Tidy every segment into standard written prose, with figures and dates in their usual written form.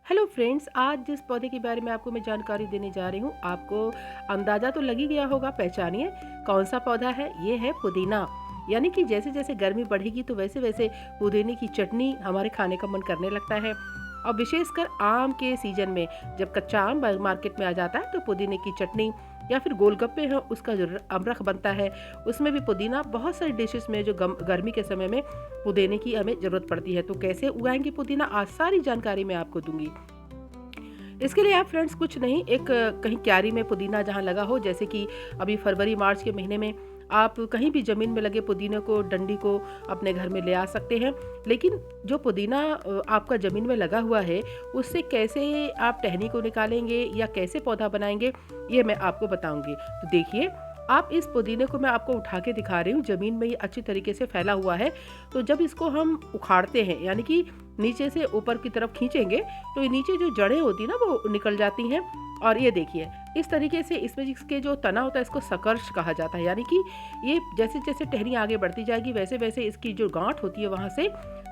Hello friends, आज जिस पौधे के बारे में आपको मैं जानकारी देने जा रही हूँ, आपको अंदाज़ा तो लग ही गया होगा। पहचानिए कौन सा पौधा है। ये है पुदीना। यानी कि जैसे जैसे गर्मी बढ़ेगी तो वैसे वैसे पुदीने की चटनी हमारे खाने का मन करने लगता है। और विशेषकर आम के सीजन में जब कच्चा आम मार्केट में आ जाता है तो पुदीने की चटनी या फिर गोलगप्पे हैं उसका जो अमरख बनता है, उसमें भी पुदीना बहुत सारी डिशेस में जो गर्मी के समय में पुदीने की हमें ज़रूरत पड़ती है। तो कैसे उगाएंगे पुदीना, आज सारी जानकारी मैं आपको दूंगी। इसके लिए आप फ्रेंड्स कुछ नहीं, एक कहीं क्यारी में पुदीना जहाँ लगा हो, जैसे कि अभी फरवरी मार्च के महीने में आप कहीं भी ज़मीन में लगे पुदीने को, डंडी को अपने घर में ले आ सकते हैं। लेकिन जो पुदीना आपका ज़मीन में लगा हुआ है, उससे कैसे आप टहनी को निकालेंगे या कैसे पौधा बनाएंगे, ये मैं आपको बताऊंगी। तो देखिए, आप इस पुदीने को मैं आपको उठा के दिखा रही हूँ। ज़मीन में ये अच्छी तरीके से फैला हुआ है। तो जब इसको हम उखाड़ते हैं, यानी कि नीचे से ऊपर की तरफ खींचेंगे, तो ये नीचे जो जड़ें होती हैं ना, वो निकल जाती हैं। और ये देखिए, इस तरीके से इसमें इसके जो तना होता है, इसको सकर्ष कहा जाता है। यानी कि ये जैसे जैसे टहनी आगे बढ़ती जाएगी, वैसे वैसे इसकी जो गांठ होती है, वहाँ से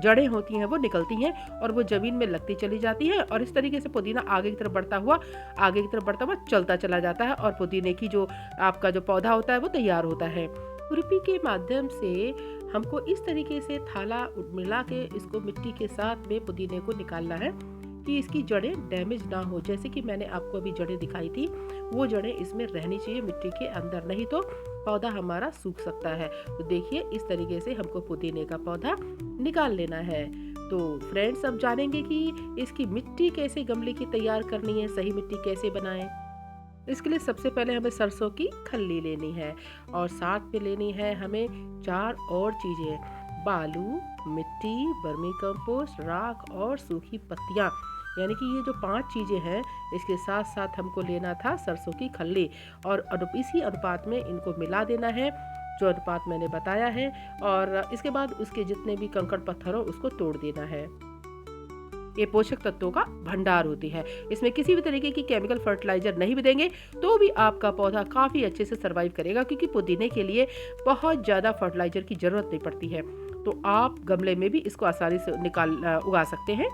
जड़ें होती हैं, वो निकलती हैं और वो ज़मीन में लगती चली जाती है। और इस तरीके से पुदीना आगे की तरफ बढ़ता हुआ चलता चला जाता है और पुदीने की जो आपका जो पौधा होता है वो तैयार होता है। खुरपी के माध्यम से हमको इस तरीके से थाला मिला के इसको मिट्टी के साथ में पुदीने को निकालना है कि इसकी जड़ें डैमेज ना हो। जैसे कि मैंने आपको अभी जड़ें दिखाई थी, वो जड़ें इसमें रहनी चाहिए मिट्टी के अंदर, नहीं तो पौधा हमारा सूख सकता है। तो देखिए, इस तरीके से हमको पुदीने का पौधा निकाल लेना है। तो फ्रेंड्स, अब जानेंगे कि इसकी मिट्टी कैसे गमले की तैयार करनी है, सही मिट्टी कैसे बनाएं। इसके लिए सबसे पहले हमें सरसों की खल्ली लेनी है और साथ में लेनी है हमें 4 और चीज़ें: बालू, मिट्टी, वर्मी कंपोस्ट, राख और सूखी पत्तियाँ। यानी कि ये जो 5 चीज़ें हैं, इसके साथ साथ हमको लेना था सरसों की खल्ली और इसी अनुपात में इनको मिला देना है, जो अनुपात मैंने बताया है। और इसके बाद उसके जितने भी कंकड़ पत्थर हो उसको तोड़ देना है। ये पोषक तत्वों का भंडार होती है। इसमें किसी भी तरीके की केमिकल फर्टिलाइजर नहीं भी देंगे तो भी आपका पौधा काफ़ी अच्छे से सर्वाइव करेगा, क्योंकि पुदीने के लिए बहुत ज़्यादा फर्टिलाइजर की ज़रूरत नहीं पड़ती है। तो आप गमले में भी इसको आसानी से उगा सकते हैं।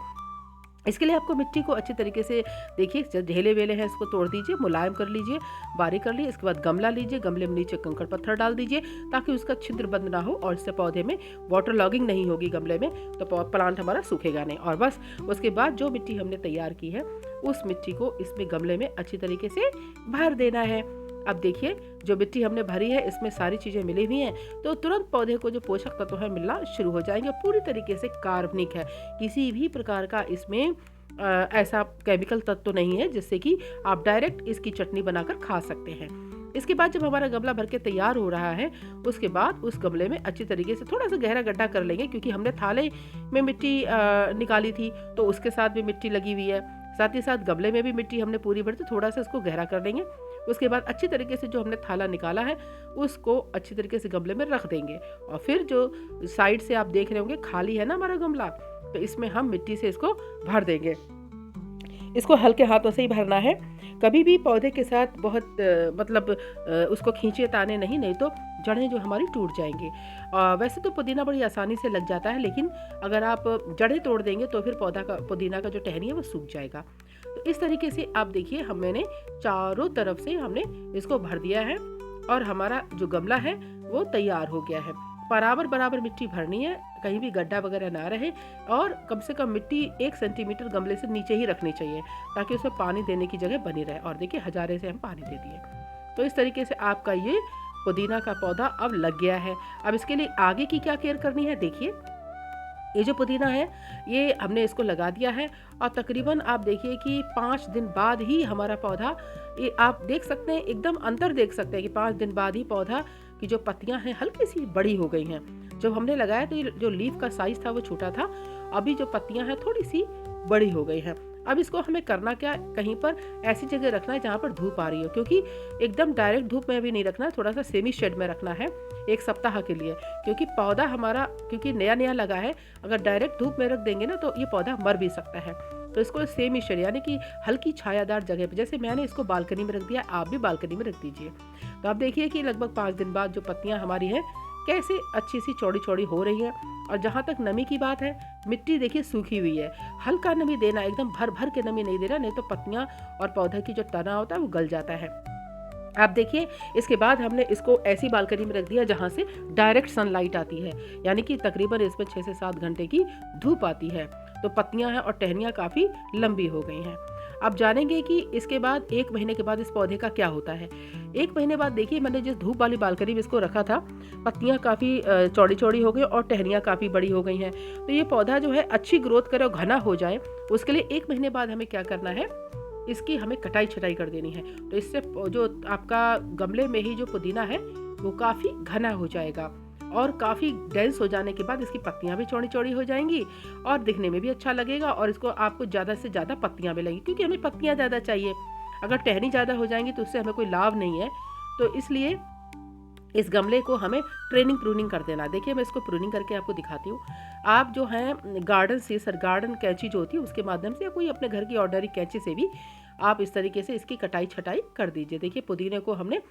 इसके लिए आपको मिट्टी को अच्छी तरीके से, देखिए, जो ढेले वेले हैं इसको तोड़ दीजिए, मुलायम कर लीजिए, बारीक कर लीजिए। इसके बाद गमला लीजिए, गमले में नीचे कंकड़ पत्थर डाल दीजिए ताकि उसका छिद्र बंद ना हो और इससे पौधे में वाटर लॉगिंग नहीं होगी गमले में, तो प्लांट हमारा सूखेगा नहीं। और बस उसके बाद जो मिट्टी हमने तैयार की है, उस मिट्टी को इसमें गमले में अच्छी तरीके से भर देना है। अब देखिए, जो मिट्टी हमने भरी है इसमें सारी चीज़ें मिली हुई हैं, तो तुरंत पौधे को जो पोषक तत्व है मिलना शुरू हो जाएंगे। पूरी तरीके से कार्बनिक है, किसी भी प्रकार का इसमें ऐसा केमिकल तत्व नहीं है जिससे कि आप डायरेक्ट इसकी चटनी बनाकर खा सकते हैं। इसके बाद जब हमारा गमला भर के तैयार हो रहा है, उसके बाद उस गमले में अच्छी तरीके से थोड़ा सा गहरा गड्ढा कर लेंगे, क्योंकि हमने थाले में मिट्टी निकाली थी तो उसके साथ भी मिट्टी लगी हुई है। साथ ही साथ गमले में भी मिट्टी हमने पूरी भरी, तो थोड़ा सा इसको गहरा कर लेंगे। उसके बाद अच्छी तरीके से जो हमने थाला निकाला है उसको अच्छी तरीके से गमले में रख देंगे। और फिर जो साइड से आप देख रहे होंगे खाली है ना हमारा गमला, तो इसमें हम मिट्टी से इसको भर देंगे। इसको हल्के हाथों से ही भरना है, कभी भी पौधे के साथ बहुत उसको खींचे ताने नहीं तो जड़ें जो हमारी टूट जाएंगी। वैसे तो पुदीना बड़ी आसानी से लग जाता है, लेकिन अगर आप जड़ें तोड़ देंगे तो फिर पुदीना का जो टहनी है वो सूख जाएगा। तो इस तरीके से आप देखिए, मैंने चारों तरफ से हमने इसको भर दिया है और हमारा जो गमला है वो तैयार हो गया है। बराबर बराबर मिट्टी भरनी है, कहीं भी गड्ढा वगैरह ना रहे, और कम से कम मिट्टी 1 सेंटीमीटर गमले से नीचे ही रखनी चाहिए ताकि उसमें पानी देने की जगह बनी रहे। और देखिए, हजारे से हम पानी दे दिए। तो इस तरीके से आपका ये पुदीना का पौधा अब लग गया है। अब इसके लिए आगे की क्या केयर करनी है, देखिए, ये जो पुदीना है ये हमने इसको लगा दिया है और तकरीबन आप देखिए कि 5 दिन बाद ही हमारा पौधा, ये आप देख सकते हैं, एकदम अंतर देख सकते हैं कि 5 दिन बाद ही पौधा की जो पत्तियां हैं हल्की सी बड़ी हो गई हैं। जब हमने लगाया तो ये जो लीफ का साइज था वो छोटा था, अभी जो पत्तियां हैं थोड़ी सी बड़ी हो गई हैं। अब इसको हमें करना क्या, कहीं पर ऐसी जगह रखना है जहाँ पर धूप आ रही हो, क्योंकि एकदम डायरेक्ट धूप में भी नहीं रखना है, थोड़ा सा सेमी शेड में रखना है 1 सप्ताह के लिए। क्योंकि पौधा हमारा, क्योंकि नया नया लगा है, अगर डायरेक्ट धूप में रख देंगे ना तो ये पौधा मर भी सकता है। तो इसको सेमी शेड यानी कि हल्की छायादार जगह पे, जैसे मैंने इसको बालकनी में रख दिया, आप भी बालकनी में रख दीजिए। तो आप देखिए कि लगभग 5 दिन बाद जो पत्तियां हमारी हैं कैसे अच्छी सी चौड़ी चौड़ी हो रही है। और जहाँ तक नमी की बात है, मिट्टी देखिए सूखी हुई है, हल्का नमी देना, एकदम भर भर के नमी नहीं देना, नहीं तो पत्तियां और पौधा की जो तना होता है वो गल जाता है। आप देखिए, इसके बाद हमने इसको ऐसी बालकनी में रख दिया जहाँ से डायरेक्ट सनलाइट आती है, यानी कि तकरीबन इसमें 6 से 7 घंटे की धूप आती है। तो पत्तियां हैं और टहनियाँ काफ़ी लंबी हो गई हैं। अब जानेंगे कि इसके बाद 1 महीने के बाद इस पौधे का क्या होता है। 1 महीने बाद देखिए, मैंने जिस धूप वाली बालकनी में इसको रखा था, पत्तियां काफ़ी चौड़ी चौड़ी हो गई और टहनियाँ काफ़ी बड़ी हो गई हैं। तो ये पौधा जो है अच्छी ग्रोथ करे और घना हो जाए, उसके लिए 1 महीने बाद हमें क्या करना है, इसकी हमें कटाई छटाई कर देनी है। तो इससे जो आपका गमले में ही जो पुदीना है वो काफ़ी घना हो जाएगा और काफ़ी डेंस हो जाने के बाद इसकी पत्तियां भी चौड़ी चौड़ी हो जाएंगी और दिखने में भी अच्छा लगेगा और इसको आपको ज़्यादा से ज़्यादा पत्तियां मिलेंगी, क्योंकि हमें पत्तियां ज़्यादा चाहिए। अगर टहनी ज़्यादा हो जाएंगी तो उससे हमें कोई लाभ नहीं है। तो इसलिए इस गमले को हमें प्रूनिंग कर देना। देखिए, मैं इसको प्रूनिंग करके आपको दिखाती हूँ। आप जो हैं गार्डन सीसर, गार्डन कैंची जो होती है उसके माध्यम से या कोई अपने घर की ऑर्डनरी कैंची से भी आप इस तरीके से इसकी कटाई छटाई कर दीजिए। देखिए, पुदीने को हमने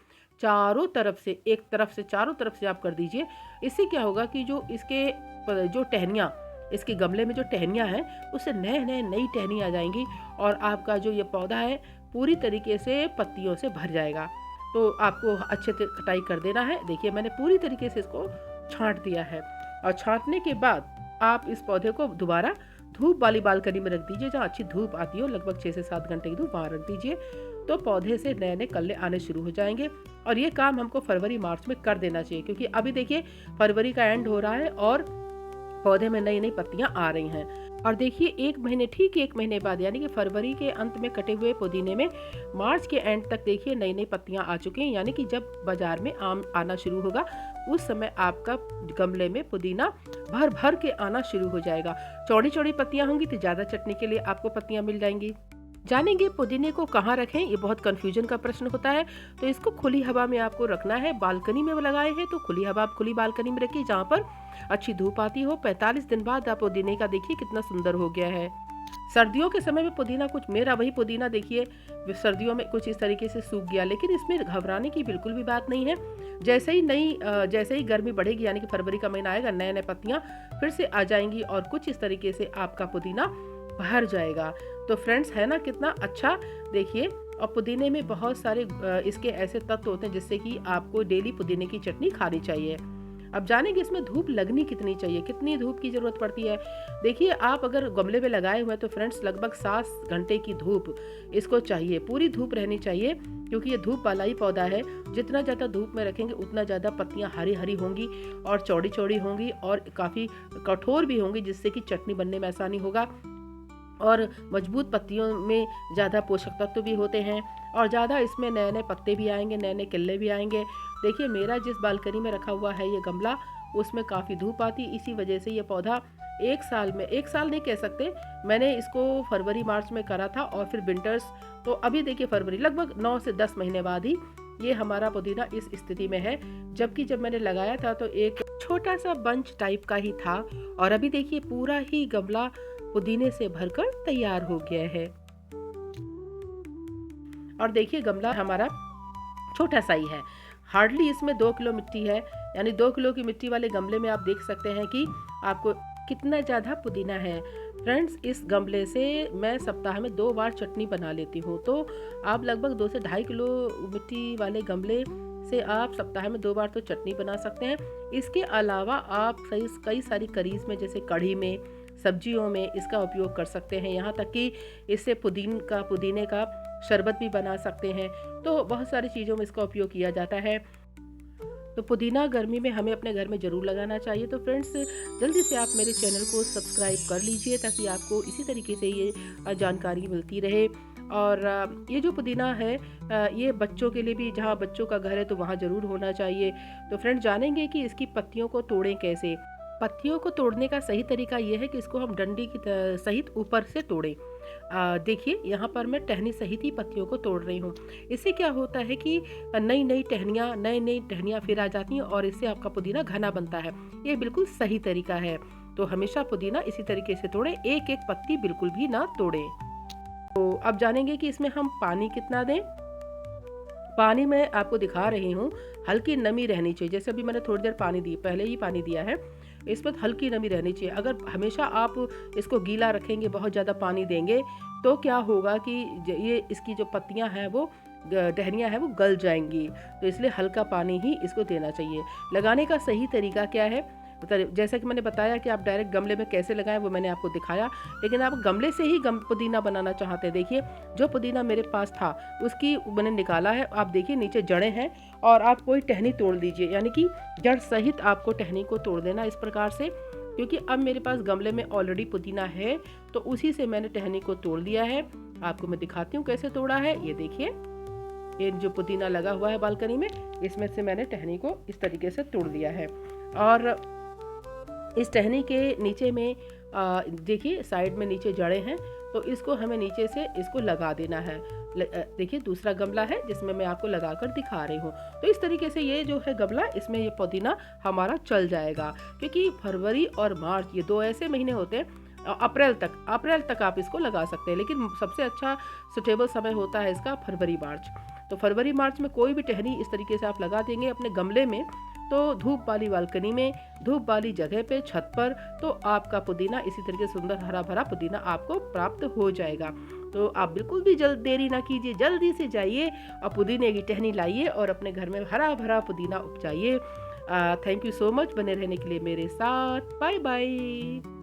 चारों तरफ से, एक तरफ से, चारों तरफ से आप कर दीजिए। इससे क्या होगा कि जो इसके जो टहनियाँ, इसके गमले में जो टहनियाँ हैं उससे नई टहनी आ जाएंगी और आपका जो ये पौधा है पूरी तरीके से पत्तियों से भर जाएगा। तो आपको अच्छे से कटाई कर देना है। देखिए, मैंने पूरी तरीके से इसको छांट दिया है और छांटने के बाद आप इस पौधे को दोबारा धूप वाली बालकनी में रख दीजिए, जहाँ अच्छी धूप आती हो, लगभग 6 से 7 घंटे की धूप, वहाँ रख दीजिए। तो पौधे से नए नए कल्ले आने शुरू हो जाएंगे और ये काम हमको फरवरी मार्च में कर देना चाहिए, क्योंकि अभी देखिए फरवरी का एंड हो रहा है और पौधे में नई नई पत्तियां आ रही हैं। और देखिए, 1 महीने, ठीक 1 महीने बाद, यानी कि फरवरी के अंत में कटे हुए पुदीने में मार्च के एंड तक देखिए नई नई पत्तियां आ चुकी हैं, यानी कि जब बाजार में आम आना शुरू होगा उस समय आपका गमले में पुदीना भर भर के आना शुरू हो जाएगा। चौड़ी चौड़ी पत्तियां होंगी तो ज़्यादा चटनी के लिए आपको पत्तियां मिल जाएंगी। जानेंगे पुदीने को कहाँ रखें, ये बहुत कंफ्यूजन का प्रश्न होता है। तो इसको खुली हवा में आपको रखना है। बालकनी में लगाए हैं तो खुली हवा, खुली बालकनी में रखिए जहाँ पर अच्छी धूप आती हो। 45 दिन बाद आप पुदीने का देखिए कितना सुंदर हो गया है। सर्दियों के समय में पुदीना, कुछ मेरा वही पुदीना देखिए सर्दियों में कुछ इस तरीके से सूख गया, लेकिन इसमें घबराने की बिल्कुल भी बात नहीं है। जैसे ही गर्मी बढ़ेगी, यानी कि फरवरी का महीना आएगा, नए नए पत्तियां फिर से आ जाएंगी और कुछ इस तरीके से आपका पुदीना भर जाएगा। तो फ्रेंड्स, है ना कितना अच्छा। देखिए, और पुदीने में बहुत सारे इसके ऐसे तत्व होते हैं जिससे कि आपको डेली पुदीने की चटनी खानी चाहिए। अब जानेंगे इसमें धूप लगनी कितनी चाहिए, कितनी धूप की ज़रूरत पड़ती है। देखिए, आप अगर गमले में लगाए हुए हैं तो फ्रेंड्स लगभग 7 घंटे की धूप इसको चाहिए, पूरी धूप रहनी चाहिए, क्योंकि ये धूप वाला ही पौधा है। जितना ज़्यादा धूप में रखेंगे उतना ज़्यादा पत्तियाँ हरी हरी होंगी और चौड़ी चौड़ी होंगी और काफ़ी कठोर भी होंगी, जिससे कि चटनी बनने में आसानी होगा। और मजबूत पत्तियों में ज़्यादा पोषक तत्व भी होते हैं और ज़्यादा इसमें नए नए पत्ते भी आएंगे, नए नए किल्ले भी आएंगे। देखिए, मेरा जिस बालकनी में रखा हुआ है ये गमला, उसमें काफ़ी धूप आती, इसी वजह से ये पौधा 1 साल में, 1 साल नहीं कह सकते, मैंने इसको फरवरी मार्च में करा था और फिर विंटर्स, तो अभी देखिए फरवरी, लगभग 9 से 10 महीने बाद ही ये हमारा पुदीना इस स्थिति में है। जबकि जब मैंने लगाया था तो एक छोटा सा बंच टाइप का ही था और अभी देखिए पूरा ही गमला पुदीने से भरकर तैयार हो गया है। और देखिए, गमला हमारा छोटा सा ही है, हार्डली इसमें 2 किलो मिट्टी है, यानी 2 किलो की मिट्टी वाले गमले में आप देख सकते हैं कि आपको कितना ज़्यादा पुदीना है। फ्रेंड्स, इस गमले से मैं सप्ताह में 2 बार चटनी बना लेती हूँ। तो आप लगभग 2 से 2.5 किलो मिट्टी वाले गमले से आप सप्ताह में 2 बार तो चटनी बना सकते हैं। इसके अलावा आप कई सारी करीज में, जैसे कढ़ी में, सब्जियों में इसका उपयोग कर सकते हैं। यहाँ तक कि इससे पुदीने का शरबत भी बना सकते हैं। तो बहुत सारी चीज़ों में इसका उपयोग किया जाता है। तो पुदीना गर्मी में हमें अपने घर में ज़रूर लगाना चाहिए। तो फ्रेंड्स, जल्दी से आप मेरे चैनल को सब्सक्राइब कर लीजिए ताकि आपको इसी तरीके से ये जानकारी मिलती रहे। और ये जो पुदीना है ये बच्चों के लिए भी, जहाँ बच्चों का घर है तो वहाँ ज़रूर होना चाहिए। तो फ्रेंड्स, जानेंगे कि इसकी पत्तियों को तोड़ें कैसे। पत्तियों को तोड़ने का सही तरीका ये है कि इसको हम डंडी की सहित ऊपर से तोड़ें। देखिए, यहाँ पर मैं टहनी सहित ही पत्तियों को तोड़ रही हूँ। इससे क्या होता है कि नई नई टहनियाँ फिर आ जाती हैं और इससे आपका पुदीना घना बनता है। ये बिल्कुल सही तरीका है। तो हमेशा पुदीना इसी तरीके से तोड़ें, एक एक पत्ती बिल्कुल भी ना तोड़ें। तो अब जानेंगे कि इसमें हम पानी कितना दें। पानी मैं आपको दिखा रही हूँ, हल्की नमी रहनी चाहिए। जैसे अभी मैंने थोड़ी देर पानी दी, पहले ही पानी दिया है, इसमें हल्की नमी रहनी चाहिए। अगर हमेशा आप इसको गीला रखेंगे, बहुत ज़्यादा पानी देंगे, तो क्या होगा कि ये इसकी जो पत्तियां हैं वो टहनियाँ हैं वो गल जाएंगी। तो इसलिए हल्का पानी ही इसको देना चाहिए। लगाने का सही तरीका क्या है, जैसा कि मैंने बताया कि आप डायरेक्ट गमले में कैसे लगाएं वो मैंने आपको दिखाया, लेकिन आप गमले से ही पुदीना बनाना चाहते हैं, देखिए जो पुदीना मेरे पास था उसकी मैंने निकाला है। आप देखिए नीचे जड़ें हैं और आप कोई टहनी तोड़ लीजिए, यानी कि जड़ सहित आपको टहनी को तोड़ देना इस प्रकार से, क्योंकि अब मेरे पास गमले में ऑलरेडी पुदीना है तो उसी से मैंने टहनी को तोड़ दिया है। आपको मैं दिखाती हूँ कैसे तोड़ा है। ये देखिए, ये जो पुदीना लगा हुआ है बालकनी में, इसमें से मैंने टहनी को इस तरीके से तोड़ दिया है। और इस टहनी के नीचे में देखिए साइड में नीचे जड़ें हैं, तो इसको हमें नीचे से इसको लगा देना है। देखिए दूसरा गमला है जिसमें मैं आपको लगाकर दिखा रही हूँ। तो इस तरीके से ये जो है गमला, इसमें ये पुदीना हमारा चल जाएगा, क्योंकि फरवरी और मार्च ये 2 ऐसे महीने होते हैं, अप्रैल तक आप इसको लगा सकते हैं, लेकिन सबसे अच्छा सुटेबल समय होता है इसका फरवरी मार्च। तो फरवरी मार्च में कोई भी टहनी इस तरीके से आप लगा देंगे अपने गमले में, तो धूप वाली बालकनी में, धूप वाली जगह पे, छत पर, तो आपका पुदीना इसी तरीके से सुंदर हरा भरा पुदीना आपको प्राप्त हो जाएगा। तो आप बिल्कुल भी देरी ना कीजिए, जल्दी से जाइए और पुदीने की टहनी लाइए और अपने घर में हरा भरा पुदीना उपजाइए। थैंक यू सो मच बने रहने के लिए मेरे साथ। Bye bye.